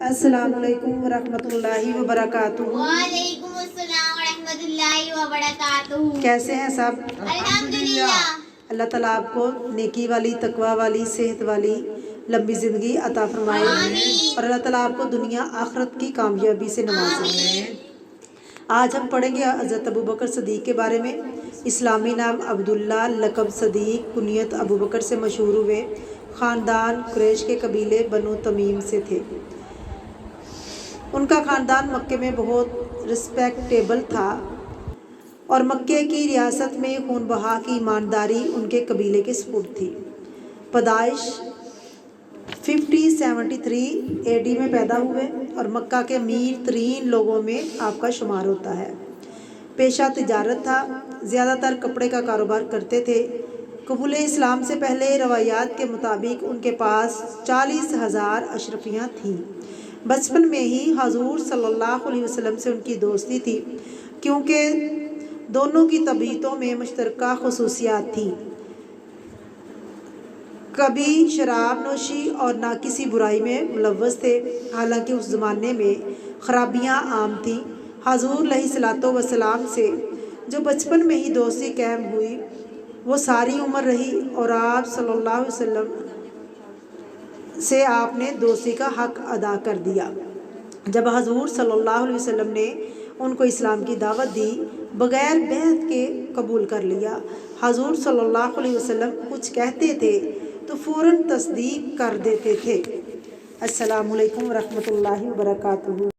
अस्सलाम वालेकुम वरहमतुल्लाहि वबरकातुहू। वालेकुम अस्सलाम वरहमतुल्लाहि वबरकातुहू। कैसे हैं सब? अल्हम्दुलिल्लाह। अल्लाह ताला आपको नेकी वाली, तकवा वाली, सेहत वाली लंबी ज़िंदगी अता फरमाए आमीन। और अल्लाह ताला आपको दुनिया आखिरत की कामयाबी से नवाजे। आमीन। आज हम पढ़ेंगे हज़रत अबू बकर सदीक़ के बारे में। इस्लामी नाम अब्दुल्ला, लक़ब सदीक़, कुनियत अबू बकर से मशहूर हुए। ख़ानदान कुरैश के कबीले बनु तमीम से थे। उनका ख़ानदान मक्के में बहुत रिस्पेक्टेबल था और मक्के की रियासत में खून बहा की ईमानदारी उनके कबीले के सुपुर्द थी। पैदाइश 5073 AD में पैदा हुए और मक्का के अमीर तरीन लोगों में आपका शुमार होता है। पेशा तिजारत था, ज़्यादातर कपड़े का कारोबार करते थे। कबूल इस्लाम से पहले रवायात के मुताबिक उनके पास 40,000 अशरफियाँ थीं। बचपन में ही हजूर सल्लल्लाहु अलैहि वसल्लम से उनकी दोस्ती थी, क्योंकि दोनों की तबीयतों में मुश्तरका खसूसियात थीं। कभी शराब नोशी और ना किसी बुराई में मुलव्वस थे। हालांकि उस ज़माने में खराबियाँ आम थीं। हजूर अलैहिस्सलातो वस्सलाम से जो बचपन में ही दोस्ती कायम हुई वो सारी उम्र रही और आप सल्लल्लाहु अलैहि वसल्लम से आपने दोस्ती का हक अदा कर दिया। जब हजूर सल्लल्लाहु अलैहि वसल्लम ने उनको इस्लाम की दावत दी, बग़ैर बैत के कबूल कर लिया। हजूर सल्लल्लाहु अलैहि वसल्लम कुछ कहते थे तो फ़ौरन तस्दीक कर देते थे। अस्सलामु अलैकुम वरहमतुल्लाहि वबरकातुहू।